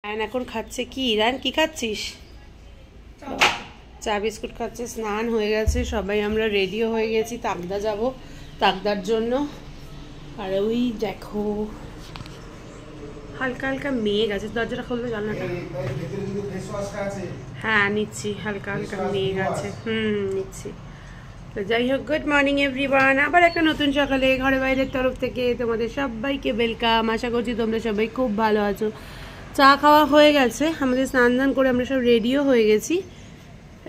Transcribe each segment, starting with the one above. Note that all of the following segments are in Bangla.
রায়ন এখন খাচ্ছে কি? রায়ন কি খাচ্ছিস? চা বিস্কুট খাচ্ছে। স্নান হয়ে গেছে, সবাই আমরা রেডিও হয়ে গেছি, তাকদা যাব, তাকদার জন্য। আর ওই দেখো হালকা হালকা মেঘ আছে। দরজাটা খুলবে, জানলাটা। হ্যাঁ নিচ্ছি, হালকা হালকা মেঘ আছে। নিচ্ছি। তো যাই হোক, গুড মর্নিং এভরিওয়ান। আবার একটা নতুন সকালে ঘরে বাইরের তরফ থেকে তোমাদের সবাইকে ওয়েলকাম। আশা করছি তোমরা সবাই খুব ভালো আছো। চা খাওয়া হয়ে গেছে, আমাদের স্নান দান করে আমরা সব রেডিও হয়ে গেছি।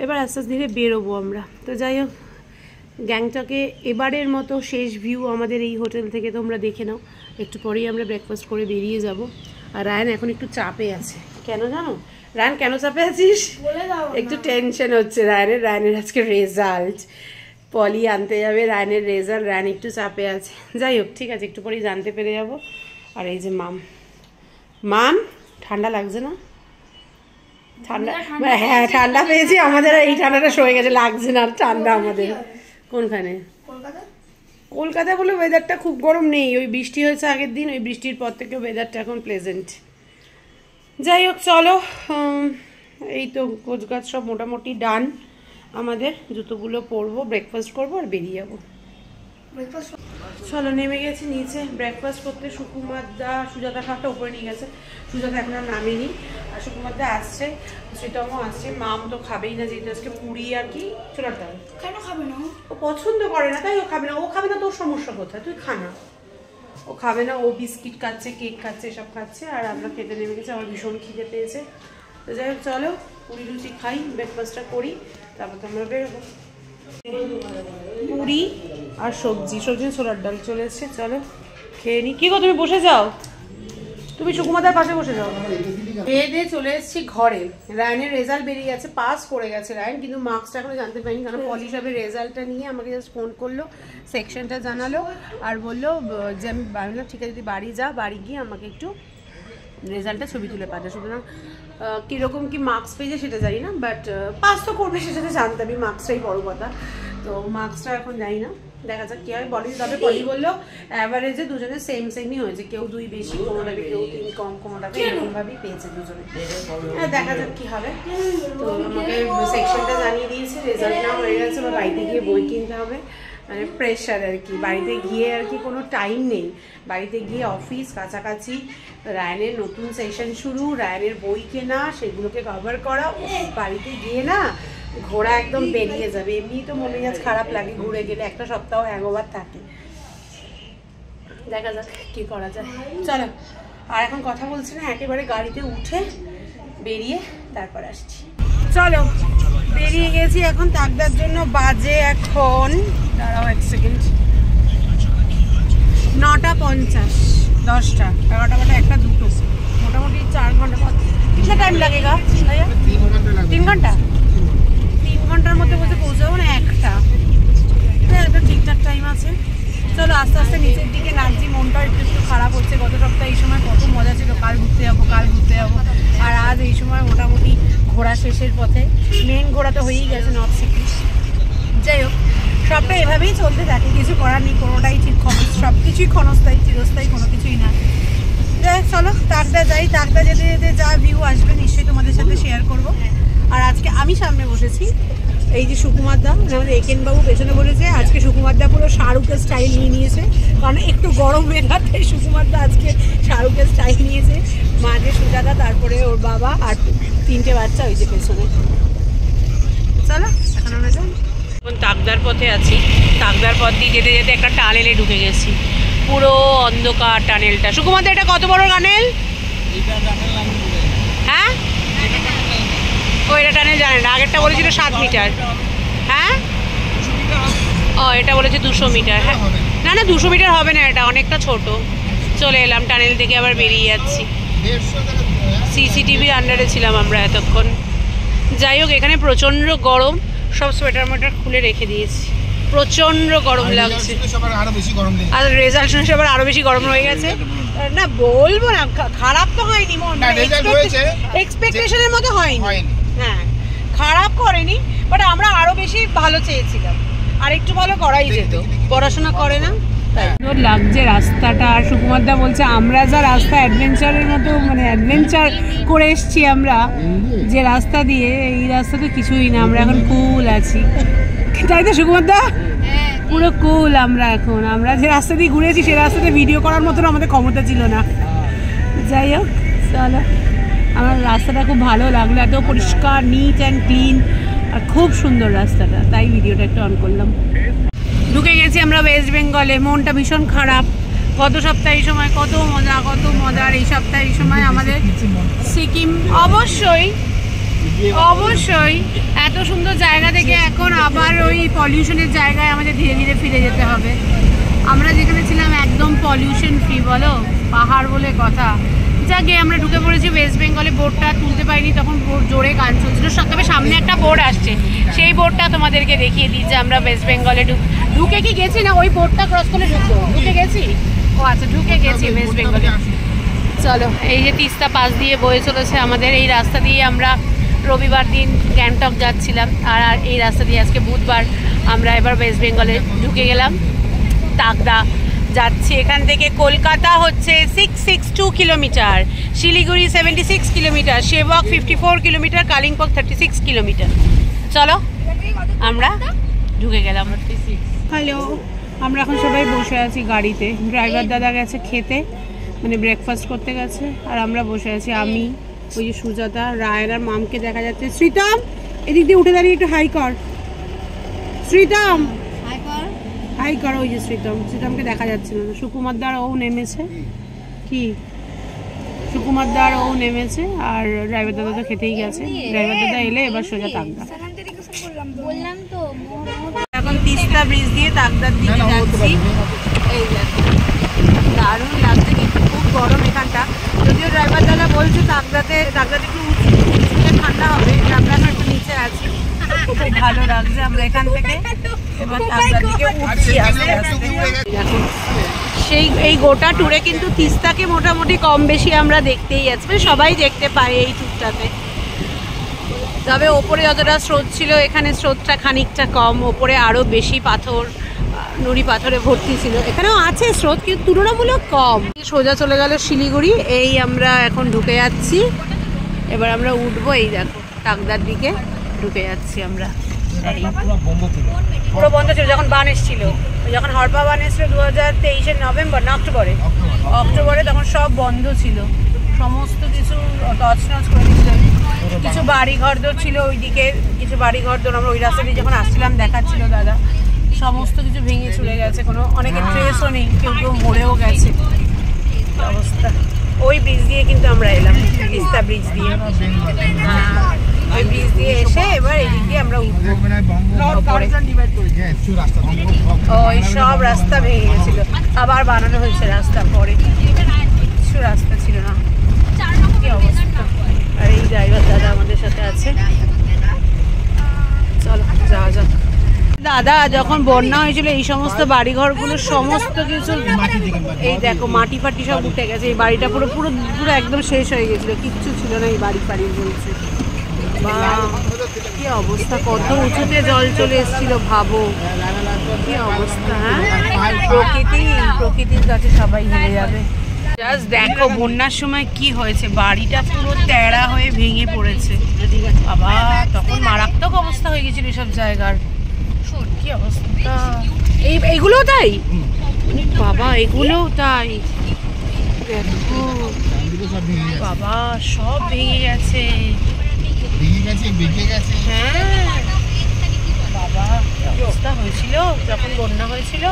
এবার আস্তে আস্তে ধীরে বেরোবো আমরা। তো যাই হোক, গ্যাংটকে এবারের মতো শেষ ভিউ আমাদের এই হোটেল থেকে তোমরা দেখে নাও। একটু পরেই আমরা ব্রেকফাস্ট করে বেরিয়ে যাব। আর রায়ন এখন একটু চাপে আছে। কেন জানো রায়ন, কেন চাপে আছিস? একটু টেনশন হচ্ছে রায়নের। রায়নের আজকে রেজাল্ট, পলি আনতে যাবে রায়নের রেজাল্ট। রায়ন একটু চাপে আছে। যাই হোক, ঠিক আছে, একটু পরেই জানতে পেরে যাব। আর এই যে মাম ঠান্ডা লাগছে না? ঠান্ডা, হ্যাঁ ঠান্ডা পেয়েছি আমাদের। এই ঠান্ডাটা সয়ে গেছে, লাগছে না ঠান্ডা আমাদের। কোনখানে? কলকাতায় বলে ওয়েদারটা খুব গরম নেই। ওই বৃষ্টি হয়েছে আগের দিন, ওই বৃষ্টির পর থেকে ওয়েদারটা এখন প্লেজেন্ট। যাই হোক চলো, এই তো গোছগাছ সব মোটামুটি ডান আমাদের। জুতোগুলো পরবো, ব্রেকফাস্ট করবো আর বেরিয়ে যাবো। চলো নেমে গেছি নিচে ব্রেকফাস্ট করতে। সুকুমারদা সুজাতা খাটটা উপরে নিয়ে গেছে, সুজাতা এখন আর নামেনি। আর সুকুমারদা আসছে, শ্রীতমও আসছে। মাম তো খাবেই না, যেহেতু আজকে পুরি আর কি ছোলার ডাল। কেন খাবে না? ও পছন্দ করে না, তাই ও খাবে না। ও খাবে না, তোর সমস্যা কোথায়? তুই খা না। ও খাবে না, ও বিস্কিট খাচ্ছে, কেক খাচ্ছে, এসব খাচ্ছে। আর আমরা খেতে নেমে গেছি, আমার ভীষণ খিদে পেয়েছে। তো যাই হোক চলো পুরি লুচি খাই, ব্রেকফাস্টটা করি, তারপর তো আমরা বেরোবো। পুরি আর সবজি ছোলার ডাল চলে এসছে। চলো খেয়ে নি। কি গো তুমি বসে যাও, তুমি সুকুমাদার পাশে বসে যাও। খেয়ে দিয়ে চলে এসেছি ঘরে। রায়নের রেজাল্ট বেরিয়ে গেছে, পাস করে গেছে রায়ন, কিন্তু মার্কসটা এখনো জানতে পারিনি। কারণ পলি সাহেবের রেজাল্টটা নিয়ে আমাকে জাস্ট ফোন করলো, সেকশনটা জানালো আর বললো যে আমি বললাম ঠিক আছে, যদি বাড়ি যা, বাড়ি গিয়ে আমাকে একটু রেজাল্টটা ছবি তুলে পাঠা। সুতরাং কীরকম কি মার্কস পেয়েছে সেটা জানি না, বাট পাস তো করবে সেটা তো জানতামই, মার্কসটাই বড় কথা। তো মার্কসটা এখন জানি না, দেখা যাক কি হয়। বলি তবে পলি বললো অ্যাভারেজে দুজনে সেমই হয়েছে, কেউ 2 বেশি কোনোটাকে, কেউ 3 কম কোনোটাকে, এরকমভাবেই পেয়েছে দুজনে। হ্যাঁ দেখা যাক কি হবে। তো আমাকে সেকশনটা জানিয়ে দিয়েছে, রেজাল্ট না হয়ে গেছে, বা বাড়িতে গিয়ে বই কিনতে হবে। মানে প্রেশার আর কি, বাড়িতে গিয়ে আর কি কোনো টাইম নেই। বাড়িতে গিয়ে অফিস কাছাকাছি, রায়নের নতুন সেশন শুরু, রায়নের বই কেনা, সেগুলোকে কভার করা। বাড়িতে গিয়ে না ঘোরা একদম বেরিয়ে যাবে। এমনি তো মনে আজ খারাপ লাগে, ঘুরে গেলে একটা সপ্তাহ হ্যাংওভার থাকে। দেখা যাক কি করা যায়। চলো, আর এখন কথা বলছি না, একেবারে গাড়িতে উঠে বেরিয়ে তারপর আসছি। চলো বেরিয়ে গেছি এখন তাকদার জন্য। বাজে এখন, দাঁড়াও 1 সেকেন্ড, 9:50, 10টা, 11টা, 1টা, 2টো, মোটামুটি 4 ঘন্টা। কিতনা টাইম লাগেগা? 3 ঘন্টা। 3 ঘন্টার মধ্যে বলতে পৌঁছাবো না 1টা। হ্যাঁ একটা ঠিকঠাক টাইম আছে। চলো আস্তে আস্তে নিচের দিকে নামছি। মনটা একটু খারাপ হচ্ছে। গত সপ্তাহে এই সময় কত মজা ছিল, কাল ঘুরতে যাবো, আর আজ এই সময় মোটামুটি ঘোরা শেষের পথে। মেন ঘোরা তো হয়েই গেছে নর্থ সিটি। যাই হোক, সবটা এভাবেই চলতে থাকে, কিছু করার নেই। কোনোটাই ঠিক সব কিছুই ক্ষণস্থায়ী, চিরস্থায়ী কোনো কিছুই না। যাই চলো তাকদা যাই। তাকদা যেতে যেতে যা ভিউ আসবে নিশ্চয়ই তোমাদের সাথে শেয়ার করব। আর আজকে আমি সামনে বসেছি, এই যে সুকুমারদা, আমাদের একেনবাবু পেছনে বলেছে। আজকে সুকুমারদা পুরো শাহরুখের স্টাইল নিয়েছে, কারণ একটু গরম মেঘা, তাই সুকুমারদা আজকে শাহরুখের স্টাইল নিয়েছে। মাঝে সুজাতা, তারপরে ওর বাবা, আর 3টে বাচ্চা ওই যে পেছনে। চলো এখন আমরা যাই। এখন তাকদার পথে আছি। তাকদার পথ দিয়ে যেতে যেতে একটা টানেলে ঢুকে গেছি, পুরো অন্ধকার টানেলটা। সুকুমারদা এটা কত বড় টানেল? হ্যাঁ ও এটা টানেল জানে না, আগেরটা বলেছিল 7 মিটার। হ্যাঁ ও এটা বলেছে 200 মিটার। হ্যাঁ না না 200 মিটার হবে না, এটা অনেকটা ছোট। চলে এলাম টানেল থেকে, আবার বেরিয়ে যাচ্ছি। সিসিটিভির আন্ডারে ছিলাম আমরা এতক্ষণ। যাই হোক, এখানে প্রচণ্ড গরম, সব সোয়েটার মোয়েটার খুলে রেখে দিয়েছি, প্রচণ্ড গরম লাগছে। আর রেজাল্ট শুনে সবার আরও বেশি গরম হয়ে গেছে। না বলবো না, খারাপ তো হয়নি, এক্সপেকটেশনের মতো হয়নি। হ্যাঁ খারাপ করেনি, বাট আমরা আরও বেশি ভালো চেয়েছিলাম, আর একটু ভালো করাই যেত। পড়াশোনা করে না, সুন্দর লাগছে রাস্তাটা। আর সুকুমার দা বলছে আমরা যা রাস্তা অ্যাডভেঞ্চারের মতো মানে অ্যাডভেঞ্চার করে এসছি আমরা যে রাস্তা দিয়ে, এই রাস্তা তো কিছুই না, আমরা এখন কুল আছি, তাই তো সুকুমার দা? পুরো কুল আমরা এখন। আমরা যে রাস্তা দিয়ে ঘুরেছি সে রাস্তাতে ভিডিও করার মতন আমাদের ক্ষমতা ছিল না। যাই হোক চলো, আমার রাস্তাটা খুব ভালো লাগলো, এত পরিষ্কার, নিট অ্যান্ড ক্লিন, আর খুব সুন্দর রাস্তাটা, তাই ভিডিওটা একটু অন করলাম। ঢুকে গেছি আমরা ওয়েস্ট বেঙ্গলে, মনটা ভীষণ খারাপ। গত সপ্তাহে এই সময় কত মজা, আর এই সপ্তাহে এই সময় আমাদের সিকিম। অবশ্যই এত সুন্দর জায়গা থেকে এখন আবার ওই পলিউশনের জায়গায় আমাদের ধীরে ধীরে ফিরে যেতে হবে। আমরা যেখানে ছিলাম একদম পলিউশন ফ্রি, বলো, পাহাড় বলে কথা। যাকে আমরা ঢুকে পড়েছি ওয়েস্ট বেঙ্গলে। বোর্ডটা তুলতে পারিনি তখন, জোরে গান চলছিল। তবে সামনে একটা বোর্ড আসছে, সেই বোর্ডটা তোমাদেরকে দেখিয়ে দিই যে আমরা ওয়েস্ট বেঙ্গলে ঢুকে কি গেছি না, ওই বোর্ডটা ক্রস করে ঢুকে গেছি। ও আচ্ছা, ঢুকে গেছি ওয়েস্ট বেঙ্গলে। চলো, এই যে তিস্তা পাশ দিয়ে বয়ে চলেছে আমাদের এই রাস্তা দিয়ে। আমরা রবিবার দিন গ্যাংটক যাচ্ছিলাম, আর এই রাস্তা দিয়ে আজকে বুধবার আমরা এবার ওয়েস্ট বেঙ্গলে ঢুকে গেলাম। তাকদা যাচ্ছি, এখান থেকে কলকাতা হচ্ছে 662 কিলোমিটার, শিলিগুড়ি 76 কিলোমিটার, সেবক 54 কিলোমিটার, কালিম্পং 36 কিলোমিটার। চলো আমরা ঢুকে গেলাম। হ্যালো, আমরা এখন সবাই বসে আছি গাড়িতে। ড্রাইভার দাদা গেছে খেতে, মানে ব্রেকফাস্ট করতে গেছে, আর আমরা বসে আছি। আমি, ওই যে সুজাতা, রায়ের আর মামকে দেখা যাচ্ছে। শ্রীতম এদিক দিয়ে উঠে দাঁড়িয়ে একটু হাই কর। শ্রীতম হাই কর। ওই যে শ্রীতমকে দেখা যাচ্ছে না। সুকুমার দার ও নেমেছে, কি সুকুমার দার ও নেমেছে, আর ড্রাইভার দাদা তো খেতেই গেছে। ড্রাইভার দাদা এলে এবার সোজা তাকদা। এখন তিস্তা ব্রিজ দিয়ে তাকদার দিকে যাচ্ছি। এই দেখো, দারুণ লাগছে কিন্তু খুব গরম এখানটা। যদিও ড্রাইভার দাদা বলছে তাকদাতে একটু উঁচুতে ঠান্ডা হবে, আমরা এখন একটু নিচে আছি। খুব ভালো লাগছে। আমরা এখান থেকে এবার তাকদার দিকে উঠছি আস্তে আস্তে। দেখো, এই গোটা ট্যুরে কিন্তু তিস্তাকে মোটামুটি কম বেশি আমরা দেখতেই আছি, মানে সবাই দেখতে পায় এই ট্যুরটাতে। তবে ওপরে যতটা স্রোত ছিল, এখানে স্রোতটা খানিকটা কম। ওপরে আরও বেশি পাথর, নুড়ি পাথরে ভর্তি ছিল। এখানেও আছে স্রোত, কিন্তু তুলনামূলক কম। সোজা চলে গেল শিলিগুড়ি। এই আমরা এখন ঢুকে যাচ্ছি, এবার আমরা উঠবো। এই দেখো, তাকদার দিকে ঢুকে যাচ্ছি আমরা। পুরো বন্ধ ছিল যখন বান এসেছিল, যখন হরপা বান এসেছিল 2023-এর নভেম্বর না অক্টোবরে, তখন সব বন্ধ ছিল, সমস্ত কিছু তছনছ করে দিয়েছিল। কিছু বাড়িঘর দর ছিল ওইদিকে, কিছু বাড়িঘর দর আমরা ওই রাস্তা দিয়ে যখন আসছিলাম দেখাচ্ছিল দাদা, সমস্ত কিছু ভেঙে চলে গেছে। অনেকের ট্রেসও নেই, কেউ মরেও গেছে অবস্থা। ওই ব্রিজ দিয়ে কিন্তু আমরা এলাম, তিস্তা ব্রিজ দিয়ে। ওই ব্রিজ দিয়ে এসে এবার এদিক দিয়ে আমরা উঠবো। ওই সব রাস্তা ভেঙে গেছিল, আবার বানানো হয়েছে রাস্তা পরে, কিছু রাস্তা ছিল না। কি অবস্থা। আর এই ড্রাইভার দাদা আমাদের সাথে আছে। চলো যাওয়া যাক। দাদা যখন বন্যা হয়েছিল এই সমস্ত বাড়িঘরগুলো সমস্ত কিছু, এই দেখো মাটি ফাটি সব উঠে গেছে। এই বাড়িটা পুরো পুরো পুরো একদম শেষ হয়ে গেছিল, কিচ্ছু ছিল না এই বাড়ি বলছে। বা কি অবস্থা, কত উঁচুতে জল চলে এসেছিল, ভাবো কি অবস্থা। হ্যাঁ, প্রকৃতির কাছে সবাই হেরে যাবে। জাস্ট দেখো বন্যার সময় কি হয়েছে, বাড়িটা পুরো তেড়া হয়ে ভেঙে পড়েছে। বাবা, তখন মারাত্মক অবস্থা হয়ে গেছিল এসব জায়গার। কি অবস্থা। এইগুলোও তাই বাবা, এগুলোও তাই। দেখো বাবা, সব ভেঙে গেছে। হ্যাঁ বাবা, কি অবস্থা হয়েছিল যখন বন্যা হয়েছিল।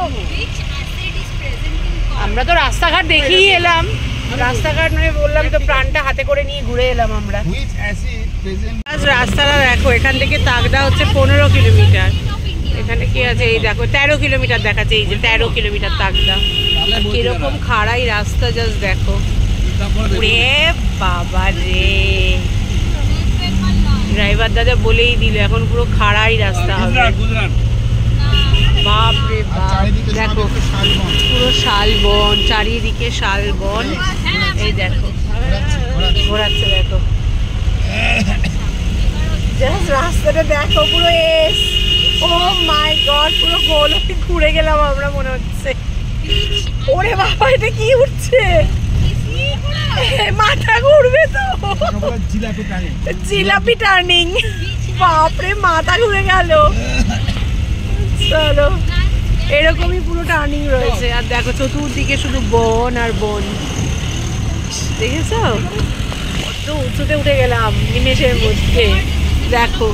আমরা তো রাস্তাঘাট দেখেই এলাম, রাস্তাঘাট মানে বললাম তো, প্রাণটা হাতে করে নিয়ে ঘুরে এলাম আমরা। রাস্তাটা দেখো, এখান থেকে তাকদা হচ্ছে 15 কিলোমিটার। এখানে কি আছে, এই দেখো 13 কিলোমিটার দেখাচ্ছে। এই যে 13 কিলোমিটার তাকদা। কিরকম খাড়াই রাস্তা, জাস্ট দেখো। রে বাবা রে, ড্রাইভার দাদা বলেই দিল এখন পুরো খাড়াই রাস্তা হবে। বাপ রে বাপ, দেখো পুরো শালবন, চারিদিকে শালবন। এই দেখো ঘোরাচ্ছে, দেখো জাস্ট রাস্তাটা দেখো পুরো। ও মাই গড, পুরো গোল ঘুরে গেলাম আমরা মনে হচ্ছে। ওরে বাবা, এটা কি উঠছে? মাথা ঘুরবে তো। জিলাপি টার্নিং। বাপরে, মাথা ঘুরে গেল। চলো, এরকমই পুরো টার্নিং রয়েছে। আর দেখো চতুর্দিকে শুধু বন আর বন, দেখেছো? কত উঁচুতে উঠে গেলাম নিমেষের মধ্যে। দেখো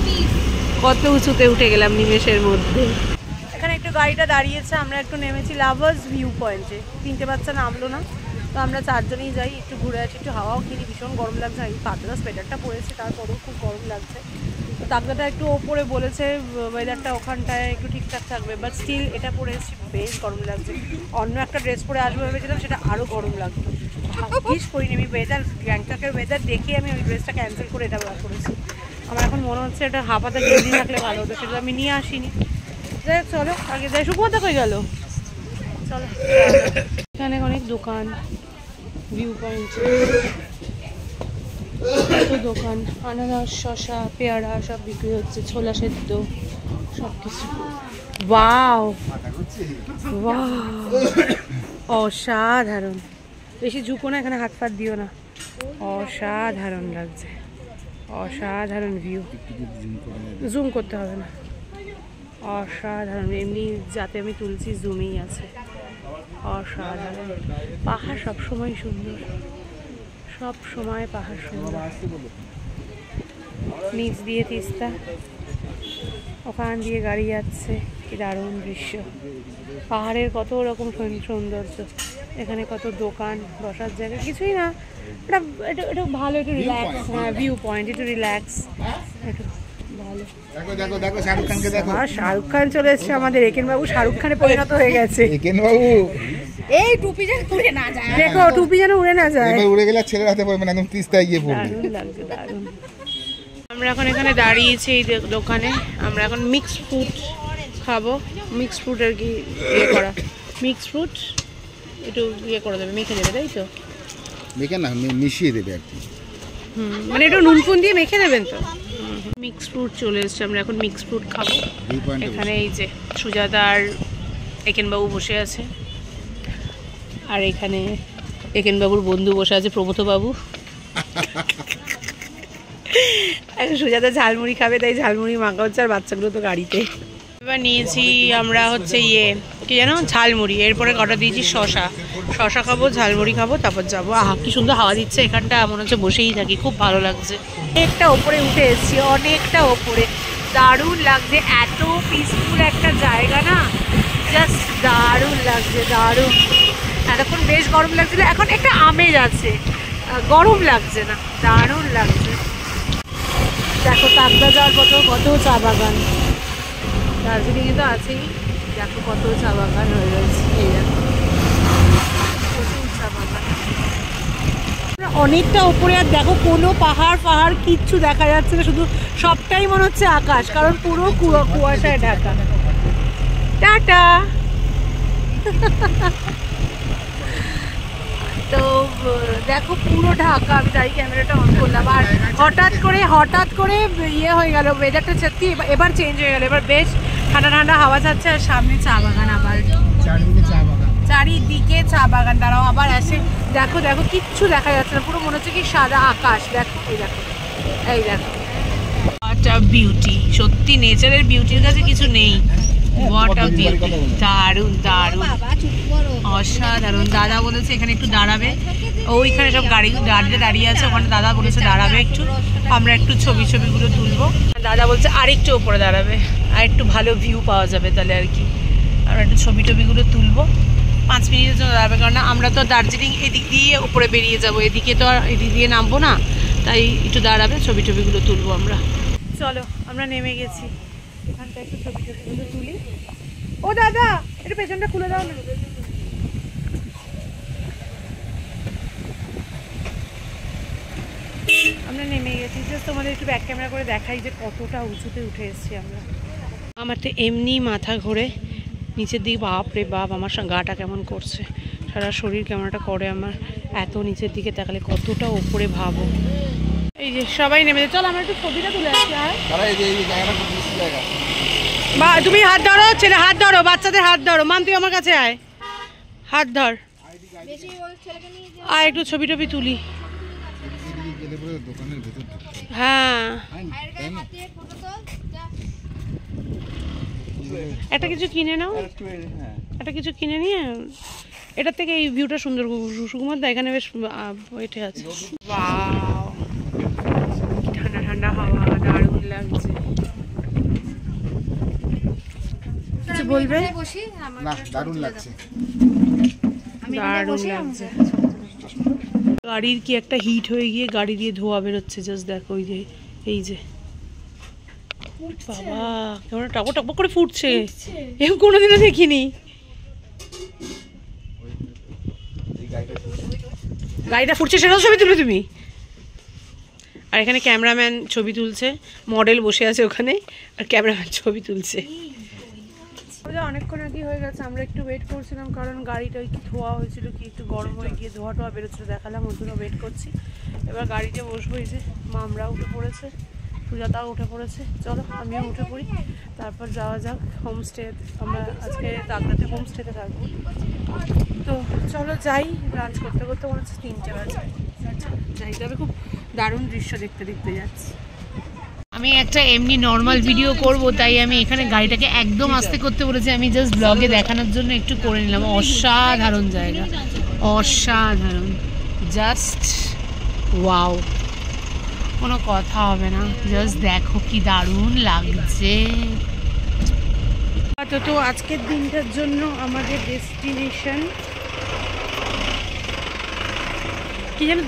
কত উঁচুতে উঠে গেলাম নিমেষের মধ্যে। এখানে একটু গাড়িটা দাঁড়িয়েছে, আমরা একটু নেমেছি লাভার্স ভিউ পয়েন্টে। 3টে বাচ্চা নামলো না, তো আমরা 4জনই যাই, একটু ঘুরে আসি, একটু হাওয়াও কিনি। ভীষণ গরম লাগছে, এই পাতলা সোয়েটারটা পরেছি, তারপরেও খুব গরম লাগছে। দাগদাটা একটু ওপরে বলেছে ওয়েদারটা ওখানটায় একটু ঠিকঠাক থাকবে, বাট স্টিল এটা পরে এসেছি, বেশ গরম লাগছে। অন্য একটা ড্রেস পরে আসবো ভেবেছিলাম, সেটা আরও গরম লাগতো। ভাগ্যিস করিনি আমি, ওয়েদার গ্যাংটকের ওয়েদার দেখে আমি ওই ড্রেসটা ক্যান্সেল করে এটা বার করেছি। আমার এখন মনে হচ্ছে এটা হাফাতে গেঞ্জি থাকলে ভালো হতো, সেটা আমি নিয়ে আসিনি। যাই হোক, চলো আগে যাই। শুকুয়াতে হয়ে গেল, চলো। এখানে অনেক দোকান, ভিউ পয়েন্ট কত দোকান, আনারস, শশা, পেয়ারা সব বিক্রি হচ্ছে, ছোলা সেদ্ধ সব কিছু। ওয়াও ওয়াও, অসাধারণ। বেশি ঝুঁকো না, এখানে হাত পাত দিও না। অসাধারণ লাগছে, অসাধারণ ভিউ। জুম করতে হবে না, অসাধারণ। এমনি যাতে আমি তুলছি জুমেই আছে, অসাধারণ। পাহাড় সবসময় সুন্দর, সব সময় পাহাড় সুন্দর। নিচ দিয়ে তিস্তা, ওখান দিয়ে গাড়ি যাচ্ছে, কি দারুণ দৃশ্য। পাহাড়ের কত রকম সৌন্দর্য, এখানে কত দোকান, বসার জায়গা কিছুই না। এটা এটা ভালো, একটু রিল্যাক্স। হ্যাঁ, ভিউ পয়েন্ট, একটু রিল্যাক্স, একটু ভালো। শাহরুখ খান চলে এসছে আমাদের। একেন বাবু শাহরুখ খানে পরিণত হয়ে গেছে। একেন বাবু, এই টুপি যেন উড়ে না যায়, দেখো টুপি যেন উড়ে না যায়। উড়ে গেলে ছেলের হাতে পড়বে না, একদম তিস্তায় গিয়ে পড়বে। দারুণ লাগছে, দারুণ। আমরা এখন এখানে দাঁড়িয়েছি এই দোকানে, আমরা এখন মিক্সড ফ্রুট খাবো। মিক্সড ফ্রুট আর কি ইয়ে করা, মিক্সড ফ্রুট একটু ইয়ে করে দেবে, মেখে দেবে, তাই তো? মেখে না, মিশিয়ে দেবে আর কি। মানে একটু নুন ফুন দিয়ে মেখে দেবেন তো। মিক্সড ফ্রুট চলে এসছে, আমরা এখন মিক্সড ফ্রুট খাবো। এখানে এই যে সুজাতা আর একেনবাবু বসে আছে, আর এখানে একেনবাবুর বন্ধু বসে আছে প্রমথবাবু। সুজাতা ঝালমুড়ি খাবে, তাই ঝালমুড়ি মাখা হচ্ছে, আর বাচ্চাগুলো তো গাড়িতে। এবার নিয়েছি আমরা হচ্ছে ইয়ে কি জানো, ঝালমুড়ি। এরপরে কটা দিয়েছি শশা, শশা খাবো, ঝালমুড়ি খাবো, তারপর যাবো। আহা কি সুন্দর হাওয়া দিচ্ছে, এখানটা মনে হচ্ছে বসেই থাকি, খুব ভালো লাগছে। অনেকটা ওপরে উঠে এসেছি, অনেকটা ওপরে, দারুণ লাগছে। এত পিসফুল একটা জায়গা না, জাস্ট দারুণ লাগছে, দারুণ। এতক্ষণ বেশ গরম লাগছিল, এখন একটা আমেজ আছে, গরম লাগছে না, দারুণ লাগছে। দেখো তাকদা যাওয়ার পথে কত চা বাগান, দার্জিলিংয়ে তো আছেই, দেখো কত চা বাগান হয়ে রয়েছে। এই দেখো প্রচুর চা বাগান, অনেকটা উপরে। আর দেখো কোনো পাহাড় পাহাড় কিচ্ছু দেখা যাচ্ছে না, শুধু সবটাই মনে হচ্ছে আকাশ, কারণ পুরো কুয়াশায় ঢাকা। টাটা। তো দেখো পুরো ঢাকা। আমি তাই ক্যামেরাটা অন করলাম, আর হঠাৎ করে ইয়ে হয়ে গেল, ওয়েদারটা সত্যি এবার চেঞ্জ হয়ে গেল। এবার বেশ ঠান্ডা ঠান্ডা হাওয়া যাচ্ছে, আর সামনে চা বাগান, আবার চারিদিকে চা বাগান। তারাও আবার আসে, দেখো দেখো কিচ্ছু দেখা যাচ্ছে না, পুরো মনে হচ্ছে কি সাদা আকাশ। দেখো এই দেখো, এই দেখো, হোয়াট আ বিউটি। সত্যি নেচারের বিউটির কাছে কিছু নেই। হোয়াট আ বিউটি, দারুণ দারুণ, অসাধারণ। দাদা বলেছে এখানে একটু দাঁড়াবে, ওইখানে সব গাড়িতে দাঁড়িয়ে আছে, ওখানে দাদা বলেছে দাঁড়াবে একটু, আমরা একটু ছবিগুলো তুলবো। দাদা বলছে আরেকটু ওপরে দাঁড়াবে, আর একটু ভালো ভিউ পাওয়া যাবে তাহলে আর কি। আমরা একটু ছবিগুলো তুলবো, 5 মিনিটের জন্য দাঁড়াবে, কারণ আমরা তো দার্জিলিং এদিক দিয়ে উপরে বেরিয়ে যাবো, এদিকে তো আর এদিক দিয়ে নামবো না, তাই একটু দাঁড়াবে, ছবিগুলো তুলবো আমরা। চলো আমরা নেমে গেছি, এখানটা একটু ছবিগুলো তুলি। ও দাদা একটু পেছনটা খুলে দাও না। আমরা নেমে গেছি, জাস্ট তোমাদের একটু ব্যাক ক্যামেরা করে দেখাই যে কতটা উঁচুতে উঠে এসেছি আমরা। আমার তো এমনি মাথা ঘোরে নিচের দিকে, বাপ রে বাপ, আমার গাটা কেমন করছে, সারা শরীর কেমনটা করে আমার, এত নিচের দিকে তাকালে কতটা ওপরে ভাবো। এই যে সবাই নেমে চল, আমরা একটু ছবিটা তুলে আসি। বা তুমি হাত ধরো, ছেলে হাত ধরো, বাচ্চাদের হাত ধরো। মান তুই আমার কাছে আয়, হাত ধর আর একটু ছবি টবি তুলি। হ্যাঁ একটা কিছু কিনে নাও, একটা কিছু কিনে নিয়ে এটার থেকে এই ভিউটা সুন্দর। সুকুমার দা এখানে বেশ ওইটা আছে, ঠান্ডা ঠান্ডা হাওয়া, দারুণ লাগছে। কিছু বলবে? না, দারুণ লাগছে, দারুণ লাগছে। গাড়ির কি একটা হিট হয়ে গিয়ে গাড়ি দিয়ে ধোয়া বেরোচ্ছে, জাস্ট দেখো ওই যে, এই যে বাবা কেমন টকবক টকবক করে ফুটছে, এরকম কোনোদিনও দেখিনি। গাড়িটা ফুটছে সেটাও ছবি তুলে তুমি। আর এখানে ক্যামেরাম্যান ছবি তুলছে, মডেল বসে আছে ওখানে আর ক্যামেরাম্যান ছবি তুলছে। অনেকক্ষণ আগে হয়ে গেছে, আমরা একটু ওয়েট করছিলাম কারণ গাড়িটা কি ধোয়া হয়েছিল, কি একটু গরম হয়ে গিয়ে ধোয়া টোয়া বেরোচ্ছিল, দেখালাম ওর জন্য ওয়েট করছি। এবার গাড়িতে বসবো, এই যে মামরা উঠে পড়েছে, পূজাটাও উঠে পড়েছে, চলো আমিও উঠে পড়ি, তারপর যাওয়া যাক হোমস্টে। আমরা আজকে তাগড়াতে হোমস্টেতে থাকবো, তো চলো যাই। লাঞ্চ করতে করতে মনে হচ্ছে 3টে বাজে, যাই, তবে খুব দারুণ দৃশ্য দেখতে দেখতে যাচ্ছি। আমি একটা এমনি নর্মাল ভিডিও করব, তাই আমি এখানে গাড়িটাকে একদম আস্তে করতে বলেছি, আমি জাস্ট ব্লগে দেখানোর জন্য একটু করে নিলাম। অসাধারণ জায়গা, অসাধারণ, জাস্ট ওয়াও, কোনো কথা হবে না, জাস্ট দেখো কি দারুণ লাগছে। তো আজকের দিনটার জন্য আমাদের ডেস্টিনেশন কি যেন,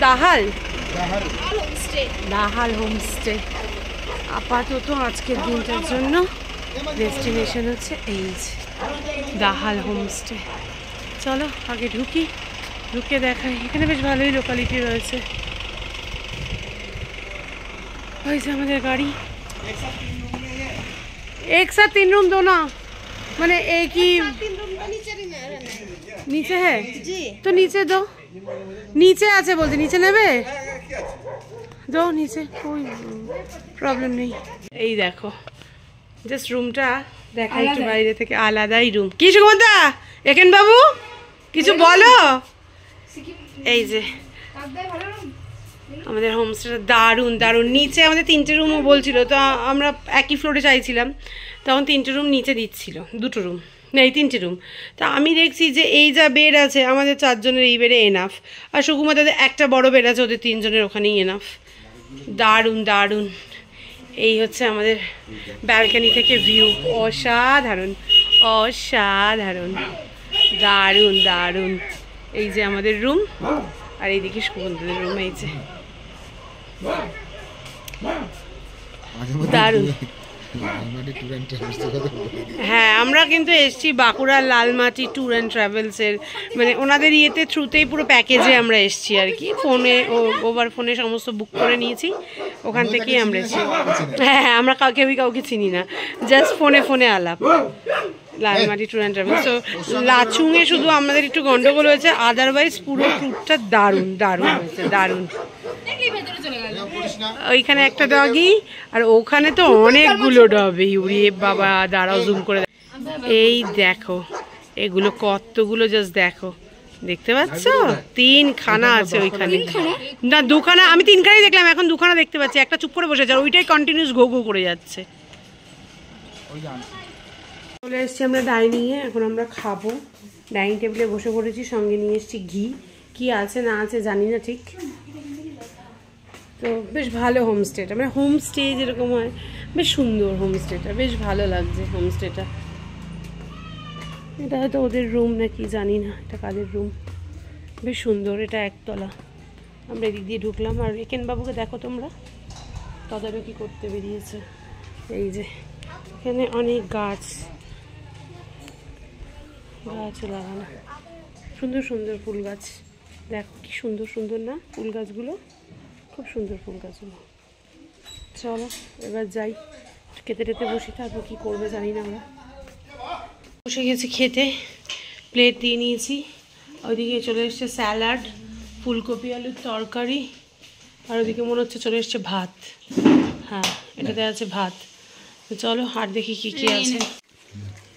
দাহাল হোমস্টে। আপাতত আজকের দিনটার জন্য ডেস্টিনেশন হচ্ছে এই দাহাল হোমস্টে। চলো আগে ঢুকে দেখাই, এখানে বেশ ভালোই লোকালিটি রয়েছে। ওই যে আমাদের গাড়ি, एक साथ 3 रूम दो ना, मैंने एक ही नीचे है तो नीचे दो, नीचे আছে বলতে নিচে নেবে, দো নিচে, কোই প্রবলেম নেই। এই দেখো জাস্ট রুমটা দেখা একটু বাইরে থেকে, আলাদাই রুম। কি সুকুমারদা, একেন বাবু কিছু বলো। এই যে আমাদের হোমস্টেটা দারুণ দারুণ, নিচে আমাদের 3টে রুমও বলছিল, তো আমরা একই ফ্লোরে চাইছিলাম, তখন 3টে রুম নিচে দিচ্ছিল, 2টো রুম না এই 3টে রুম। তা আমি দেখছি যে এই যা বেড আছে আমাদের 4 জনের এই বেডে এনাফ, আর সুকুমার দাদের একটা বড় বেড আছে, ওদের 3 জনের ওখানেই এনাফ। দারুণ দারুণ, এই হচ্ছে আমাদের ব্যালকনি থেকে ভিউ, অসাধারণ অসাধারণ, দারুণ দারুণ। এই যে আমাদের রুম, আর এইদিকে সুকুমার দাদের রুম, এই যে দারুণ। হ্যাঁ আমরা কিন্তু এসছি বাঁকুড়া লালমাটি ট্যুর অ্যান্ড ট্রাভেলসের, মানে ওনাদের ইয়েতে থ্রুতেই পুরো প্যাকেজে আমরা এসছি আর কি, ফোনে ওভার ফোনে সমস্ত বুক করে নিয়েছি, ওখান থেকেই আমরা এসছি। হ্যাঁ আমরা কাউকে চিনি না, জাস্ট ফোনে আলাপ। লালমাটি ট্যুর অ্যান্ড ট্রাভেলস, তো লাচুংয়ে শুধু আমাদের একটু গন্ডগোল হয়েছে, আদারওয়াইজ পুরো ট্যুরটা দারুণ দারুণ হয়েছে, দারুণ। ওইখানে একটা ডগি, আর ওখানে তো অনেকগুলো ডগি, উড়িয়ে বাবা, দাঁড়াও জুম করে, এই দেখো এগুলো কতগুলো, জাস্ট দেখো, দেখতে পাচ্ছ 3খানা আছে ওইখানে, না 2খানা, আমি 3খানাই দেখলাম, এখন 2খানা দেখতে পাচ্ছি, একটা চুপ করে বসেছে আর ওইটাই কন্টিনিউস ঘো ঘো করে যাচ্ছে। চলে এসছি আমরা ডাইনিংয়ে, এখন আমরা খাবো, ডাইনিং টেবিলে বসে পড়েছি, সঙ্গে নিয়ে এসছি ঘি, কি আছে না আছে জানি না ঠিক। তো বেশ ভালো হোমস্টেটা, মানে হোমস্টে যেরকম হয় বেশ সুন্দর, হোমস্টেটা বেশ ভালো লাগছে। হোমস্টেটা এটা হয়তো ওদের রুম নাকি জানি না, এটা কাদের রুম, বেশ সুন্দর, এটা একতলা। আমরা এদিক দিয়ে ঢুকলাম, আর একেন বাবুকে দেখো তোমরা, তদারকি করতে বেরিয়েছে। এই যে এখানে অনেক গাছ লাগানো, সুন্দর সুন্দর ফুল গাছ, দেখো কি সুন্দর সুন্দর না ফুল গাছগুলো, খুব সুন্দর ফুল গাছগুলো। চলো এবার যাই, খেতে টেতে বসি, তারপর কী করবে জানি না। আমরা বসে গেছি খেতে, প্লেট দিয়ে নিয়েছি, ওইদিকে চলে এসছে স্যালাড, ফুলকপি আলুর তরকারি, আর ওইদিকে মনে হচ্ছে চলে এসছে ভাত। হ্যাঁ এটাতে আছে ভাত। তো চলো আর দেখি কী কী আছে।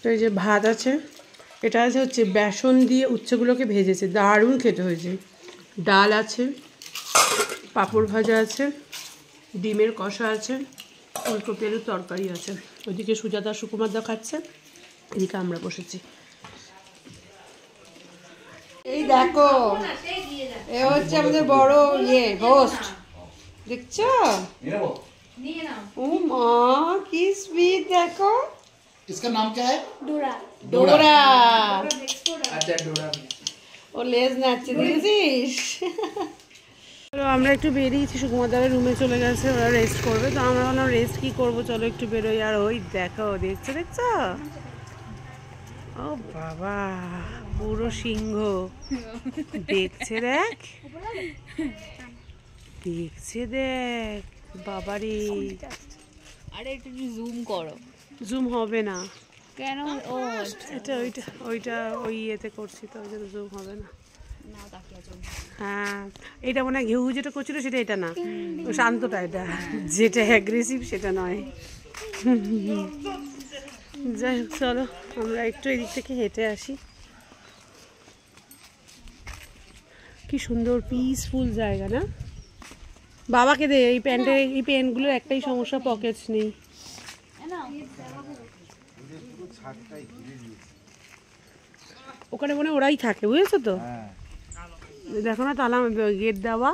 তো এই যে ভাত আছে, এটা হচ্ছে বেসন দিয়ে উচ্ছেগুলোকে ভেজেছে, দারুণ খেতে হয়েছে। ডাল আছে, পাঁপড় ভাজা আছে, ডিমের কষা আছে, ফুলকপি আলুর তরকারি আছে। ওইদিকে সুজাতা সুকুমার দা খাচ্ছে, এদিকে আমরা বসেছি। এই দেখো, এ হচ্ছে আমাদের বড় হোস্ট, দেখছো? ও মা কি সুইট, দেখো। इसका नाम क्या है? ডোরা। আচ্ছা ডোরা। ও লেজ নাচছে, দেখেছিস? চলো আমরা একটু বেরিয়েছি, সুকুমারদারের রুমে চলে গেছে, ওরা রেস্ট করবে। তো আমরা বললাম রেস্ট কি করবো, চলো একটু বেরোই। আর ওই দেখো, দেখছো? ও বাবা, পুরো সিংহ দেখছে, দেখ বাবারে। আরে একটু জুম করো। জুম হবে না কেন? ও এটা ওইটা ওই ইয়েতে করছি তো, ওই জন্য জুম হবে না। হ্যাঁ, এটা মনে হয় ঘেউ যেটা করছিল সেটা, এটা না, ও শান্তটা, এটা যেটা অ্যাগ্রেসিভ সেটা নয়। যাই হোক, চলো আমরা একটু এদিক থেকে হেঁটে আসি। কি সুন্দর পিসফুল জায়গা না? বাবাকে দে এই প্যান্টে, এই প্যান্টগুলোর একটাই সমস্যা, পকেটস নেই। ওখানে মনে ওরাই থাকে, বুঝেছো তো? দেখো না, তালা গেট দেওয়া,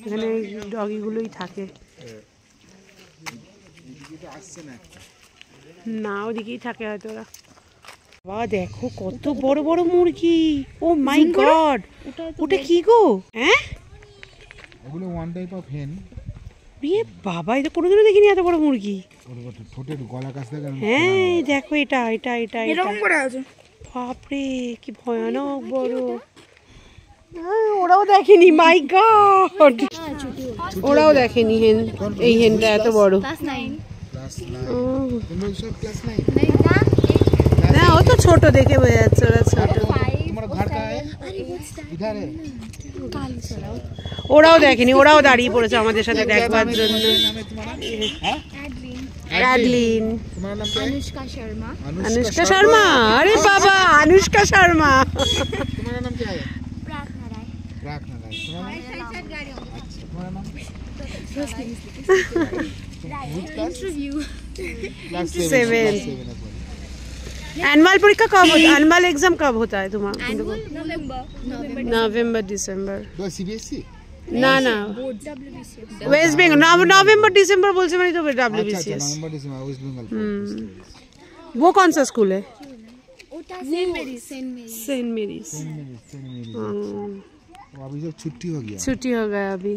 এখানে ডগিগুলোই থাকে। না, ওদিকেই থাকে হয়তো ওরা। বাবা দেখো কত বড় বড় মুরগি, ও মাই গড, ওটা কি গো? হ্যাঁ, ওগুলো ওয়ান টাইপ অফ হেন। ইয়ে বাবা, এটা কোনোদিনও দেখিনি এত বড় মুরগি। ঠোঁটের গলা কাছ থেকে। হ্যাঁ দেখো, এটা এরকম করে আছে। বাপরে কি ভয়ানক বড়। ওরাও দেখেনি, মাই গড, ওরাও দেখেনি হেন, এই হেনটা এত বড়। না, ও তো ছোট, দেখে বোঝা যাচ্ছে ওরা ছোট। ওরাও দেখেনি, ওরাও দাঁড়িয়ে পড়েছে আমাদের সাথে দেখবার জন্য। অ্যাডলিন, अनुष्का शर्मा, अरे बाबा अनुष्का शर्मा। तुम्हारा नाम क्या है? प्रार्थना राय। तुम्हारा नाम? सेवन। एनुअल परीक्षा कब होता है? एनुअल एग्जाम कब होता है तुम्हारा? नवंबर दिसंबर। सीबीएसई? ना वेस्ट बेंगल। नवंबर दिसंबर बोलते मैंने तो WBCS। नवंबर दिसंबर वेस्ट बंगाल। वो कौन सा स्कूल है? Saint Mary's. अभी जब छुट्टी हो गया अभी।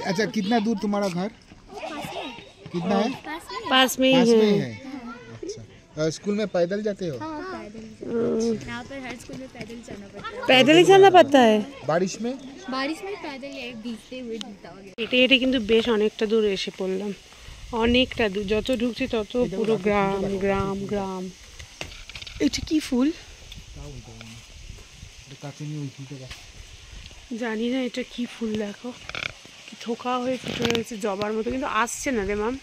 अच्छा, कितना दूर तुम्हारा घर? कितना है? पास में ही है। अच्छा, स्कूल में पैदल जाते हो? यहाँ पर हर स्कूल में पैदल जाना पड़ता है। पैदल ही जाना पड़ता है? बारिश में पैदल भीगते हुए ढूंढता होगा। এটা কিন্তু বেশ অনেকটা দূর এসে পড়লাম, অনেকটা দূর। যত ঢুকছি তত পুরো গ্রাম। এটা কি ফুল জানি না, এটা কি ফুল, দেখো কি থোকা হয়ে ফুটে রয়েছে, জবার মতো, কিন্তু আসছে না রে মাম।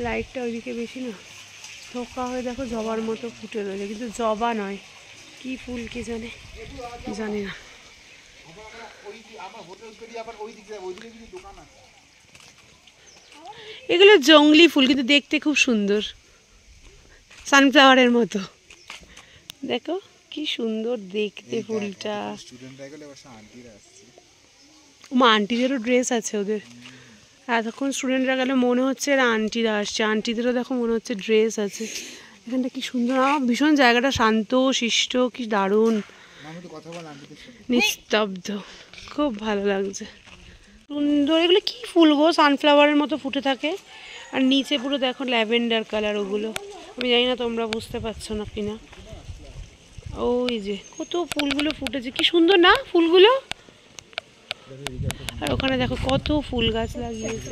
লাইটটা ওইদিকে বেশি না, থোকা হয়ে দেখো জবার মতো ফুটে রয়েছে, কিন্তু জবা নয়, কি ফুল কে জানি না। এগুলো জংলি ফুল, কিন্তু দেখতে খুব সুন্দর, সানফ্লাওয়ারের মতো। দেখো কি সুন্দর দেখতে ফুলটা। মা আন্টিদেরও ড্রেস আছে ওদের, এতক্ষণ স্টুডেন্টরা গেলে মনে হচ্ছে এরা আন্টিরা আসছে, আন্টিদেরও দেখো মনে হচ্ছে ড্রেস আছে। এখানটা কি সুন্দর, আমার ভীষণ জায়গাটা শান্ত শিষ্ট, কি দারুণ, নিস্তব্ধ, খুব ভালো লাগছে, সুন্দর। এগুলো কি ফুল গো? সানফ্লাওয়ারের মতো ফুটে থাকে, আর নিচে পুরো দেখো ল্যাভেন্ডার কালার। ওগুলো আমি জানি না তোমরা বুঝতে পারছো না কিনা। ওই যে কত ফুলগুলো ফুটেছে, কি সুন্দর না ফুলগুলো। আর ওখানে দেখো কত ফুল গাছ লাগিয়েছে।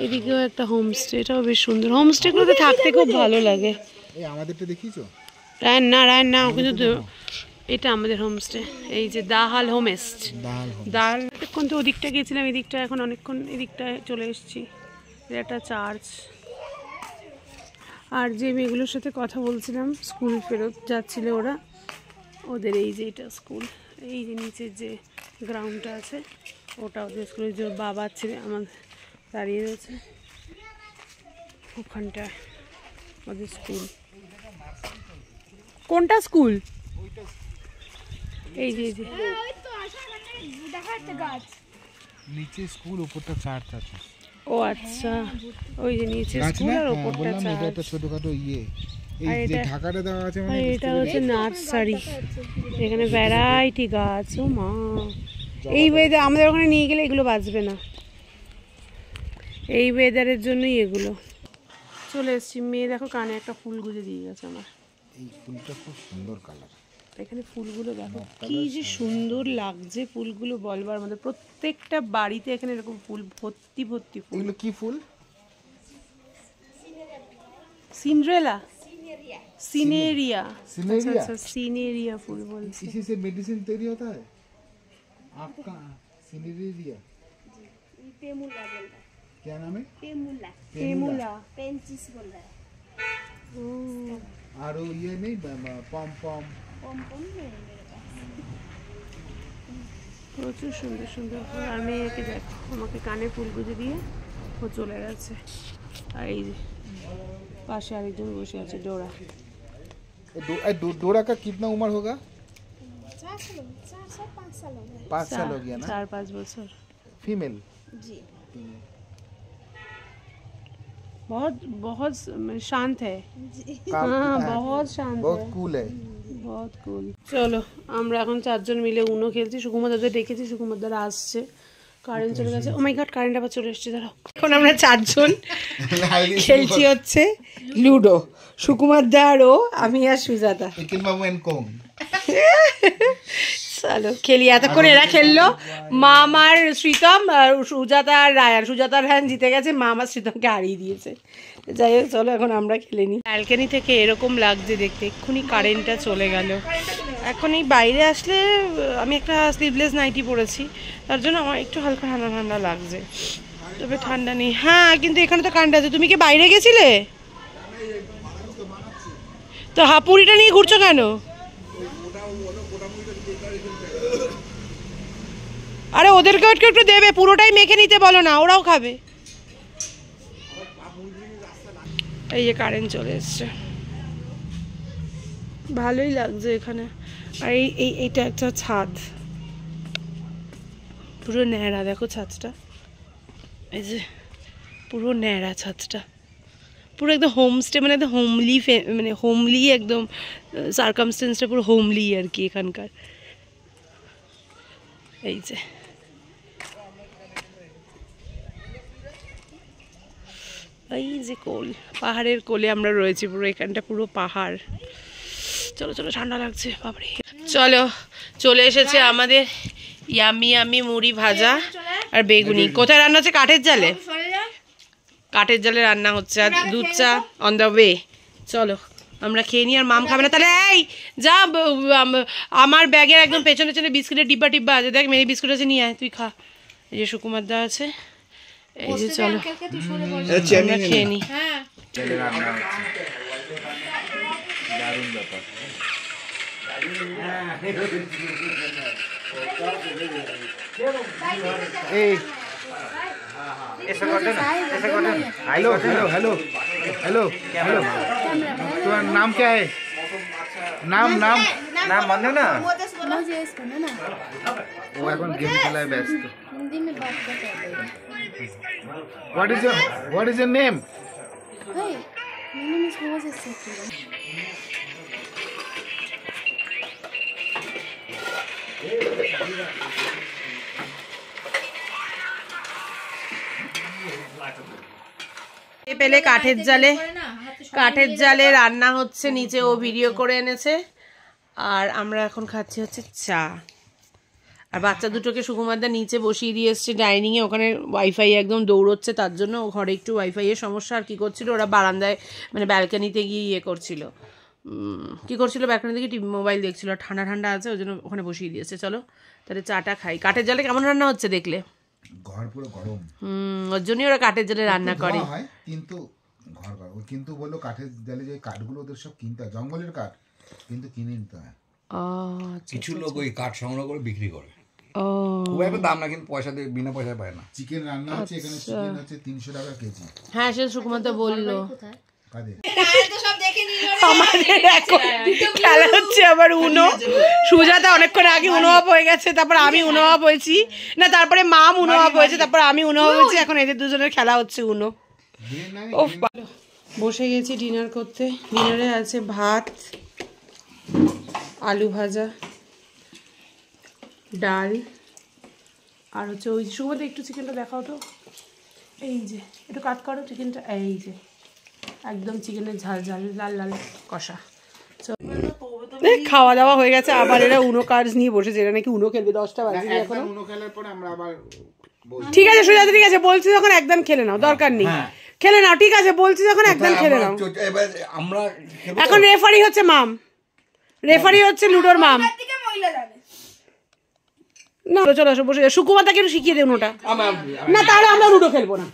এদিকেও একটা হোমস্টে, এটাও বেশ সুন্দর। হোমস্টেগুলোতে থাকতে খুব ভালো লাগে। আমাদেরটা দেখিছো? রায়ন না, কিন্তু এটা আমাদের হোমস্টে, এই যে দাহাল হোমস্ট। দাহাল অনেকক্ষণ তো ওদিকটা গেছিলাম, এদিকটা এখন অনেকক্ষণ এদিকটায় চলে এসেছি। এটা একটা চার্চ, আর যে মেয়েগুলোর সাথে কথা বলছিলাম স্কুল ফেরত যাচ্ছিল ওরা, ওদের এই যে এটা স্কুল, এই যে নিচের যে গ্রাউন্ডটা আছে ওটা ওদের স্কুলের, যে বাবা ছেলে আমার দাঁড়িয়ে রয়েছে ওখানটা ওদের স্কুল। কোনটা স্কুল? এই যে নিচে স্কুল উপরটা চার্চ আছে। ও আচ্ছা, ওই যে নিচে স্কুল আর উপরটা চার্চ। এটা ছোটখাটো ইয়ে, এই যে ঢাকাটা দেওয়া আছে মানে এটা হচ্ছে নার্সারি, এখানে ভ্যারাইটি গাছ। ও মা, এই ওয়েদার আমাদের ওখানে নিয়ে গেলে এগুলো বাঁচবে না, এই ওয়েদারের জন্যই এগুলো। চলে এসছি, মেয়ে দেখো কানে একটা ফুল গুঁজে দিয়ে গেছে আমার। এই ফুলটা খুব সুন্দর কালার। এখানে ফুলগুলো দেখো কি যে সুন্দর লাগছে, ফুলগুলো বলবার মধ্যে। প্রত্যেকটা বাড়িতে এখানে এরকম ফুল ভর্তি ভর্তি ফুল। এগুলো কি ফুল? Cinderella, cinerea. सिनेरिया? अच्छा सिनेरिया फूल बोलते हैं। इसी से मेडिसिन तैयारी होता है आपका? सिनेरिया पेमुला बोल रहा है, क्या नाम है? पेमुला पेमुला। पेंचिस बोल रहा है, और वो ये नहीं पम पम पम पम नहीं है मेरे पास। প্রচুর সুন্দর সুন্দর ফুল। আর মেয়েকে দেখো আমাকে কানে ফুল গুঁজে দিয়ে ও চলে গেছে। আর এই যে পাশে আরেকজন বসে আছে, ডোরা। डोरा का कितना उम्र होगा? 4 साल 5 साल हो गए 5 साल हो गया ना। 4-5 বছর। फीमेल? जी। बहुत बहुत शांत है। हाँ, बहुत शांत बहुत है, कूल है। बहुत কুল। চলো আমরা এখন 4 জন মিলে উনো খেলছি। সুকুমার দাদা ডেকেছি, সুকুমার দাদা আসছে। কারেন্ট চলে গেছে। ও মাই গড, কারেন্ট আবার চলে এসেছে। দাঁড়াও, এখন আমরা 4 জন খেলছি হচ্ছে লুডো। সুকুমার দা আর ও, আমি আর সুজাতা। निखिल बाबू एंड कौन? চলো খেলি। এতক্ষণ এরা খেললো, মা আমার শ্রীতম আর সুজাতা আর রায়ান। সুজাতা আর রায়ান জিতে গেছে, মা আমার শ্রীতমকে হারিয়ে দিয়েছে। যাই হোক চলো এখন আমরা খেলে নিই। ব্যালকনি থেকে এরকম লাগছে দেখতে। এক্ষুনি কারেন্টটা চলে গেল। এখন এই বাইরে আসলে আমি একটা স্লিভলেস নাইটি পরেছি, তার জন্য আমার একটু হালকা ঠান্ডা ঠান্ডা লাগছে, তবে ঠান্ডা নেই। হ্যাঁ কিন্তু এখানে তো কারেন্ট আছে। তুমি কি বাইরে গেছিলে? তো হাপুরিটা নিয়ে ঘুরছো কেন? আরে ওদেরকেও একটু একটু দেবে, পুরোটাই মেখে নিতে বলো না, ওরাও খাবে। এই যে কারেন্ট চলে এসছে, ভালোই লাগছে এখানে। আর এইটা একটা ছাদ, পুরো ন্যাড়া। দেখো ছাদটা, এই যে পুরো ন্যাড়া ছাদটা, পুরো একদম হোমস্টে, মানে একদম হোমলি, মানে হোমলি একদম সার্কামস্টেন্সটা পুরো হোমলি আর কি এখানকার। এই যে এই যে কোল, পাহাড়ের কোলে আমরা রয়েছি। পুরো এখানটা পুরো পাহাড়। চলো চলো, ঠান্ডা লাগছে বাবারে। চলো চলে এসেছে আমাদের ইয়ামি ইয়ামি মুড়ি ভাজা আর বেগুনি। কোথায় রান্না হচ্ছে? কাঠের জালে। কাঠের জালে রান্না হচ্ছে, আর দুধ চা অন দ্য ওয়ে। চলো আমরা খেয়ে নিই। আর মাম খাবে না তাহলে এই যা, আমার ব্যাগের একদম পেছনে পেছনে বিস্কুটের ডিব্বা টিব্বা আছে, দেখ মেরি বিস্কুট আছে, নিয়ে আয়, তুই খা। এই যে সুকুমার দা আছে, এই যে চলো আমরা খেয়ে নিই। Hello hello hello hello hello, तुम्हारा नाम क्या है? नाम नाम नाम बंदो ना, वो এখন গেম খেলায় ব্যস্ত। हिंदी में बात कर रहे हैं। What is your name? Hey, my name is Moses Sekira. পেলে কাঠের জালে, কাঠের জালে রান্না হচ্ছে নিচে, ও ভিডিও করে এনেছে। আর আমরা এখন খাচ্ছি হচ্ছে চা। আর বাচ্চা দুটোকে সুকুমারদা নিচে বসিয়ে দিয়ে এসছে ডাইনিংয়ে, ওখানে ওয়াইফাই একদম দৌড়চ্ছে, তার জন্য ও ঘরে একটু ওয়াইফাইয়ের সমস্যা। আর কী করছিল ওরা বারান্দায়, মানে ব্যালকানিতে গিয়ে ইয়ে করছিল, কী করছিল, ব্যালকানিতে গিয়ে টিভি মোবাইল দেখছিল। ঠান্ডা ঠান্ডা আছে, ওই জন্য ওখানে বসিয়ে দিয়েছে। চলো তাহলে চাটা খাই। কাঠের জালে কেমন রান্না হচ্ছে দেখলে? ঘর পুরো গরম। ওর জন্যই ওরা কাঠের জালে রান্না করে। কিন্তু ঘর ঘর ও কিন্তু বললো কাঠের দেয়ালে যে কাঠগুলো ওদের সব কিনতে হয়, জঙ্গলের কাঠ কিন্তু কিনে নিতে হয়। কিছু লোক ওই কাঠ সংগ্রহ করে বিক্রি করে, ও খুব একটা দাম না, কিন্তু পয়সা দিয়ে বিনা পয়সায় পায় না। চিকেন রান্না হচ্ছে এখানে, চিকেন হচ্ছে 300 টাকা কেজি। হ্যাঁ সে সুকুমার তো বললো। কাদের আমাদের এখন খেলা হচ্ছে আবার উনো। সুজাতা অনেকক্ষণ আগে উনো আপ হয়ে গেছে, তারপর আমি উনো আপ হয়েছি, না তারপরে মাম উনো আপ হয়েছে, তারপর আমি উনো আপ হয়েছি, এখন এদের দুজনের খেলা হচ্ছে উনো। বসে গেছি ডিনার করতে। ডিনারে আছে ভাত, আলু ভাজা, ডাল, আর হচ্ছে ওই সুমতে একটু চিকেনটা দেখাও তো, এই যে একটু কাট করো চিকেনটা, এই যে একদম চিকেনের ঝাল ঝাল লাল লাল কষা। খাওয়া দাওয়া হয়ে গেছে, আবার এরা উনো কার্ডস নিয়ে বসেছে, এরা নাকি উনো খেলবে, 10টা বাজে এখন। উনো খেলার পরে আমরা আবার ঠিক আছে সুজাতা, ঠিক আছে বলছি যখন একদম খেলে নাও, দরকার নেই খেলে নাও, ঠিক আছে বলছি যখন একদম খেলে নাও। আমরা এখন রেফারি হচ্ছে মাম, রেফারি হচ্ছে লুডোর মাম। না চলো আসো বসে, সুকুমার তাকে একটু শিখিয়ে দেন ওটা। না তাহলে আমরা লুডো খেলবো না,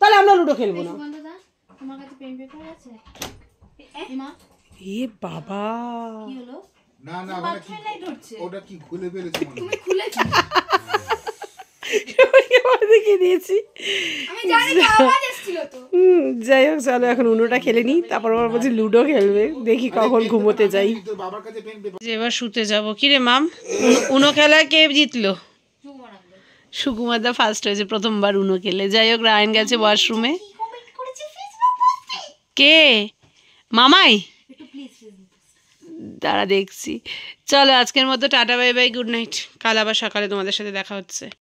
তাহলে আমরা লুডো খেলবো না। তোমার কাছে পেন পেপার আছে? মা এ বাবা, কি হলো? না না ওটা কি খুলে ফেলেছে তুমি খুলেছো? দেখিয়ে দিয়েছি। আমি জানি তো, আওয়াজ এসেছিল তো। যাই হোক চলো এখন উনোটা খেলে নি, তারপর আবার বলছি লুডো খেলবে, দেখি কখন ঘুমোতে যাই। তোর বাবার কাছে পেন পেপার। এবার শুতে যাবো। কি রে মাম, উনো খেলায় কে জিতলো? সুকুমার দা ফার্স্ট হয়েছে প্রথমবার উনো খেলে। যাই হোক রায়ন গেছে ওয়াশরুমে। কে? মামাই? দাঁড়া দেখছি। চলো আজকের মতো tata bye bye, good night. কাল আবার সকালে তোমাদের সাথে দেখা হচ্ছে।